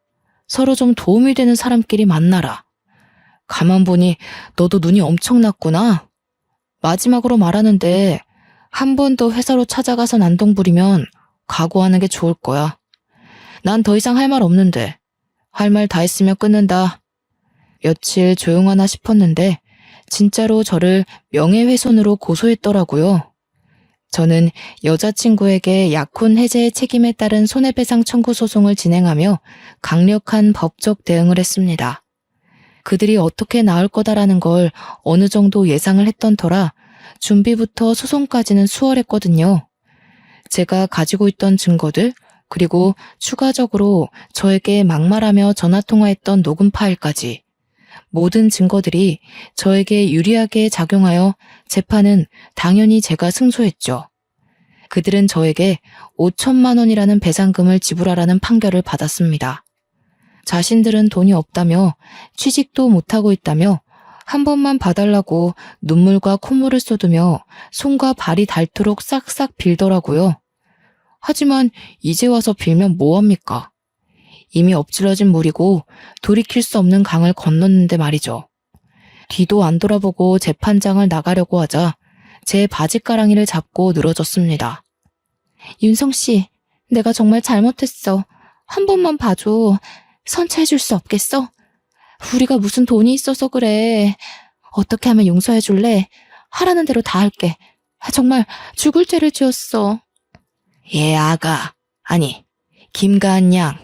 S1: 서로 좀 도움이 되는 사람끼리 만나라. 가만 보니 너도 눈이 엄청났구나. 마지막으로 말하는데 한 번 더 회사로 찾아가서 난동 부리면 각오하는 게 좋을 거야. 난 더 이상 할 말 없는데. 할 말 다 했으면 끊는다. 며칠 조용하나 싶었는데 진짜로 저를 명예훼손으로 고소했더라고요. 저는 여자친구에게 약혼 해제의 책임에 따른 손해배상 청구 소송을 진행하며 강력한 법적 대응을 했습니다. 그들이 어떻게 나올 거다라는 걸 어느 정도 예상을 했던 터라 준비부터 소송까지는 수월했거든요. 제가 가지고 있던 증거들, 그리고 추가적으로 저에게 막말하며 전화통화했던 녹음 파일까지 모든 증거들이 저에게 유리하게 작용하여 재판은 당연히 제가 승소했죠. 그들은 저에게 5천만 원이라는 배상금을 지불하라는 판결을 받았습니다. 자신들은 돈이 없다며 취직도 못하고 있다며 한 번만 봐달라고 눈물과 콧물을 쏟으며 손과 발이 닳도록 싹싹 빌더라고요. 하지만 이제 와서 빌면 뭐합니까? 이미 엎질러진 물이고 돌이킬 수 없는 강을 건넜는데 말이죠. 뒤도 안 돌아보고 재판장을 나가려고 하자 제 바지가랑이를 잡고 늘어졌습니다. 윤성 씨, 내가 정말 잘못했어. 한 번만 봐줘. 선처해줄 수 없겠어? 우리가 무슨 돈이 있어서 그래. 어떻게 하면 용서해줄래? 하라는 대로 다 할게. 정말 죽을 죄를 지었어. 예, 아가. 아니, 김가은 양.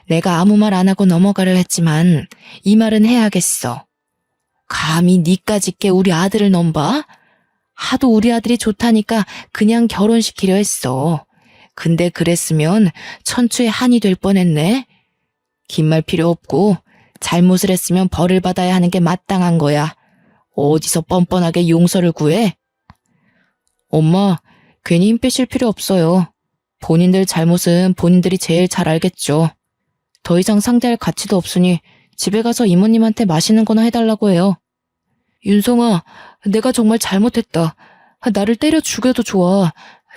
S1: 내가 아무 말 안 하고 넘어가려 했지만 이 말은 해야겠어. 감히 니까짓게 우리 아들을 넘봐? 하도 우리 아들이 좋다니까 그냥 결혼시키려 했어. 근데 그랬으면 천추의 한이 될 뻔했네. 긴 말 필요 없고 잘못을 했으면 벌을 받아야 하는 게 마땅한 거야. 어디서 뻔뻔하게 용서를 구해? 엄마, 괜히 힘 빼실 필요 없어요. 본인들 잘못은 본인들이 제일 잘 알겠죠. 더 이상 상대할 가치도 없으니 집에 가서 이모님한테 맛있는 거나 해달라고 해요. 윤성아, 내가 정말 잘못했다. 나를 때려 죽여도 좋아.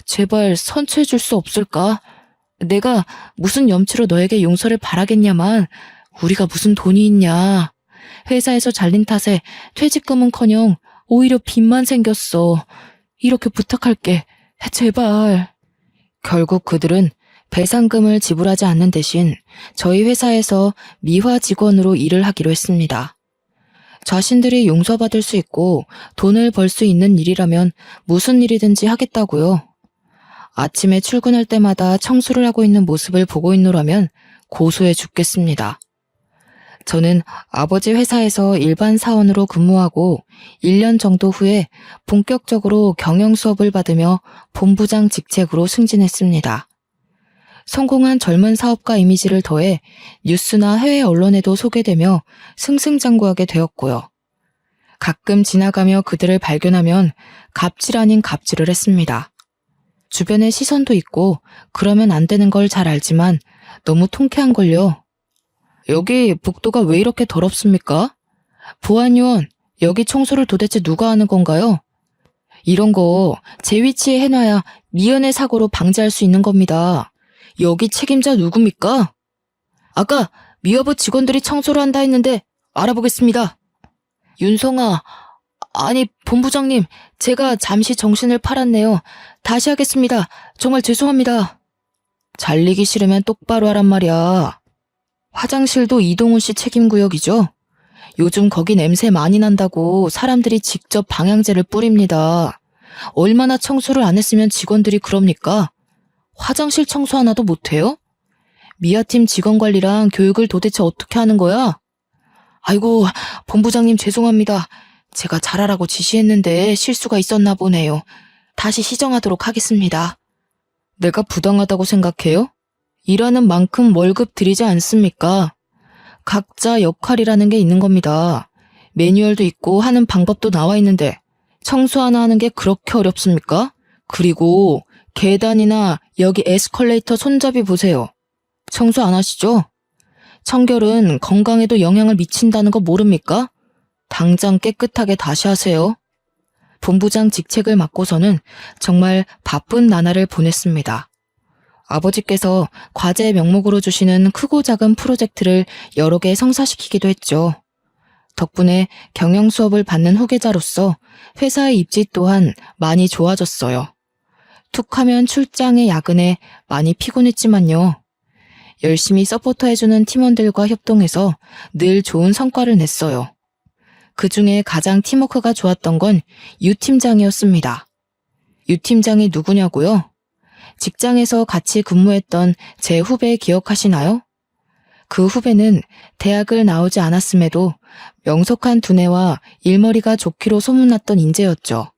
S1: 제발 선처해줄 수 없을까? 내가 무슨 염치로 너에게 용서를 바라겠냐만 우리가 무슨 돈이 있냐. 회사에서 잘린 탓에 퇴직금은커녕 오히려 빚만 생겼어. 이렇게 부탁할게. 제발. 결국 그들은 배상금을 지불하지 않는 대신 저희 회사에서 미화 직원으로 일을 하기로 했습니다. 자신들이 용서받을 수 있고 돈을 벌 수 있는 일이라면 무슨 일이든지 하겠다고요. 아침에 출근할 때마다 청소를 하고 있는 모습을 보고 있노라면 고소해 죽겠습니다. 저는 아버지 회사에서 일반 사원으로 근무하고 1년 정도 후에 본격적으로 경영 수업을 받으며 본부장 직책으로 승진했습니다. 성공한 젊은 사업가 이미지를 더해 뉴스나 해외 언론에도 소개되며 승승장구하게 되었고요. 가끔 지나가며 그들을 발견하면 갑질 아닌 갑질을 했습니다. 주변에 시선도 있고 그러면 안 되는 걸 잘 알지만 너무 통쾌한걸요. 여기 복도가 왜 이렇게 더럽습니까? 보안요원, 여기 청소를 도대체 누가 하는 건가요? 이런 거 제 위치에 해놔야 미연의 사고로 방지할 수 있는 겁니다. 여기 책임자 누굽니까? 아까 미화부 직원들이 청소를 한다 했는데 알아보겠습니다. 윤성아, 아니, 본부장님, 제가 잠시 정신을 팔았네요. 다시 하겠습니다. 정말 죄송합니다. 잘리기 싫으면 똑바로 하란 말이야. 화장실도 이동훈 씨 책임 구역이죠? 요즘 거기 냄새 많이 난다고 사람들이 직접 방향제를 뿌립니다. 얼마나 청소를 안 했으면 직원들이 그럽니까? 화장실 청소 하나도 못해요? 미아팀 직원 관리랑 교육을 도대체 어떻게 하는 거야? 아이고, 본부장님 죄송합니다. 제가 잘하라고 지시했는데 실수가 있었나 보네요. 다시 시정하도록 하겠습니다. 내가 부당하다고 생각해요? 일하는 만큼 월급 드리지 않습니까? 각자 역할이라는 게 있는 겁니다. 매뉴얼도 있고 하는 방법도 나와 있는데 청소 하나 하는 게 그렇게 어렵습니까? 그리고 계단이나 여기 에스컬레이터 손잡이 보세요. 청소 안 하시죠? 청결은 건강에도 영향을 미친다는 거 모릅니까? 당장 깨끗하게 다시 하세요. 본부장 직책을 맡고서는 정말 바쁜 나날을 보냈습니다. 아버지께서 과제 명목으로 주시는 크고 작은 프로젝트를 여러 개 성사시키기도 했죠. 덕분에 경영 수업을 받는 후계자로서 회사의 입지 또한 많이 좋아졌어요. 툭하면 출장에 야근에 많이 피곤했지만요. 열심히 서포터해주는 팀원들과 협동해서 늘 좋은 성과를 냈어요. 그 중에 가장 팀워크가 좋았던 건 유 팀장이었습니다. 유 팀장이 누구냐고요? 직장에서 같이 근무했던 제 후배 기억하시나요? 그 후배는 대학을 나오지 않았음에도 명석한 두뇌와 일머리가 좋기로 소문났던 인재였죠.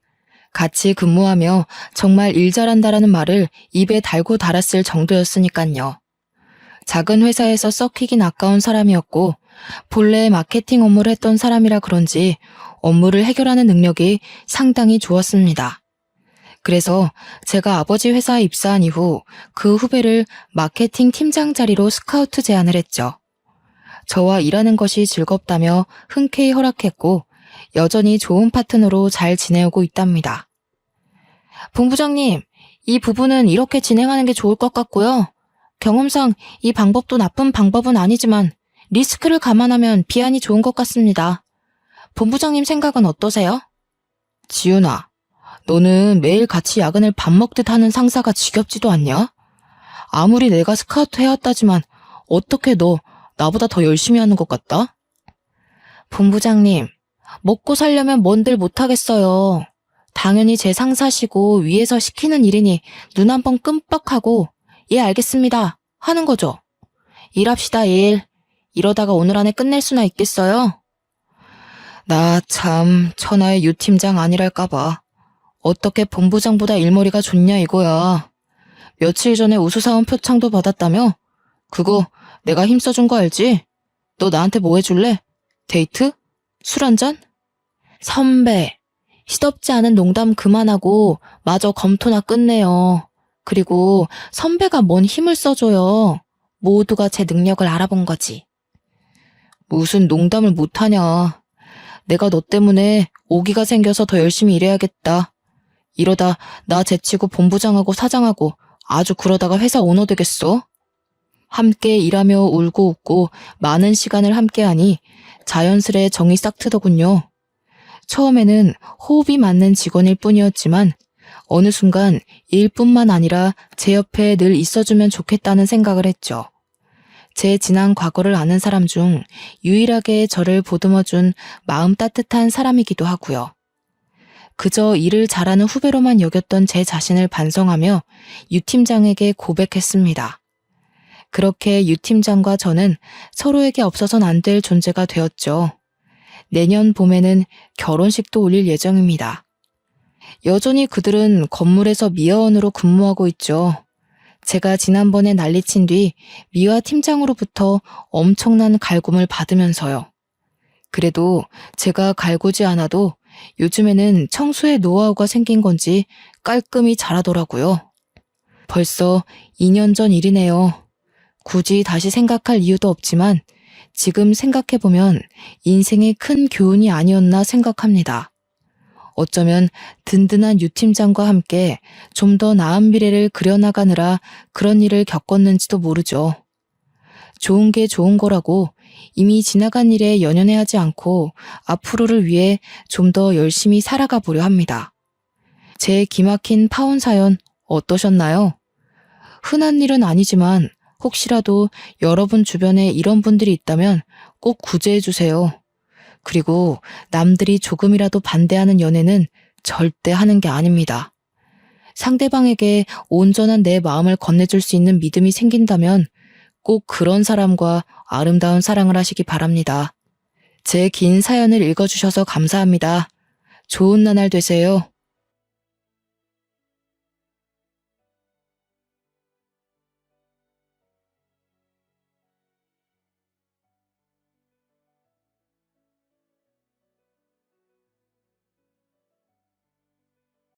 S1: 같이 근무하며 정말 일 잘한다라는 말을 입에 달고 달았을 정도였으니깐요. 작은 회사에서 썩히긴 아까운 사람이었고 본래 마케팅 업무를 했던 사람이라 그런지 업무를 해결하는 능력이 상당히 좋았습니다. 그래서 제가 아버지 회사에 입사한 이후 그 후배를 마케팅 팀장 자리로 스카우트 제안을 했죠. 저와 일하는 것이 즐겁다며 흔쾌히 허락했고 여전히 좋은 파트너로 잘 지내오고 있답니다. 본부장님, 이 부분은 이렇게 진행하는 게 좋을 것 같고요. 경험상 이 방법도 나쁜 방법은 아니지만 리스크를 감안하면 비안이 좋은 것 같습니다. 본부장님 생각은 어떠세요? 지윤아, 너는 매일 같이 야근을 밥 먹듯 하는 상사가 지겹지도 않냐? 아무리 내가 스카우트 해왔다지만 어떻게 너 나보다 더 열심히 하는 것 같다? 본부장님, 먹고 살려면 뭔들 못하겠어요. 당연히 제 상사시고 위에서 시키는 일이니 눈 한 번 끔뻑하고 예 알겠습니다 하는 거죠. 일합시다 일. 이러다가 오늘 안에 끝낼 수나 있겠어요? 나 참 천하의 유 팀장 아니랄까봐. 어떻게 본부장보다 일머리가 좋냐 이거야. 며칠 전에 우수사원 표창도 받았다며? 그거 내가 힘써준 거 알지? 너 나한테 뭐 해줄래? 데이트? 술 한잔? 선배, 시덥지 않은 농담 그만하고 마저 검토나 끝내요. 그리고 선배가 뭔 힘을 써줘요. 모두가 제 능력을 알아본 거지. 무슨 농담을 못하냐. 내가 너 때문에 오기가 생겨서 더 열심히 일해야겠다. 이러다 나 제치고 본부장하고 사장하고 아주 그러다가 회사 오너 되겠어. 함께 일하며 울고 웃고 많은 시간을 함께하니 자연스레 정이 싹 트더군요. 처음에는 호흡이 맞는 직원일 뿐이었지만 어느 순간 일뿐만 아니라 제 옆에 늘 있어주면 좋겠다는 생각을 했죠. 제 지난 과거를 아는 사람 중 유일하게 저를 보듬어준 마음 따뜻한 사람이기도 하고요. 그저 일을 잘하는 후배로만 여겼던 제 자신을 반성하며 유 팀장에게 고백했습니다. 그렇게 유 팀장과 저는 서로에게 없어선 안 될 존재가 되었죠. 내년 봄에는 결혼식도 올릴 예정입니다. 여전히 그들은 건물에서 미화원으로 근무하고 있죠. 제가 지난번에 난리친 뒤 미화 팀장으로부터 엄청난 갈굼을 받으면서요. 그래도 제가 갈구지 않아도 요즘에는 청소의 노하우가 생긴 건지 깔끔히 잘하더라고요. 벌써 2년 전 일이네요. 굳이 다시 생각할 이유도 없지만 지금 생각해보면 인생의 큰 교훈이 아니었나 생각합니다. 어쩌면 든든한 유 팀장과 함께 좀 더 나은 미래를 그려나가느라 그런 일을 겪었는지도 모르죠. 좋은 게 좋은 거라고 이미 지나간 일에 연연해하지 않고 앞으로를 위해 좀 더 열심히 살아가 보려 합니다. 제 기막힌 파혼 사연 어떠셨나요? 흔한 일은 아니지만 혹시라도 여러분 주변에 이런 분들이 있다면 꼭 구제해 주세요. 그리고 남들이 조금이라도 반대하는 연애는 절대 하는 게 아닙니다. 상대방에게 온전한 내 마음을 건네줄 수 있는 믿음이 생긴다면 꼭 그런 사람과 아름다운 사랑을 하시기 바랍니다. 제 긴 사연을 읽어주셔서 감사합니다. 좋은 나날 되세요.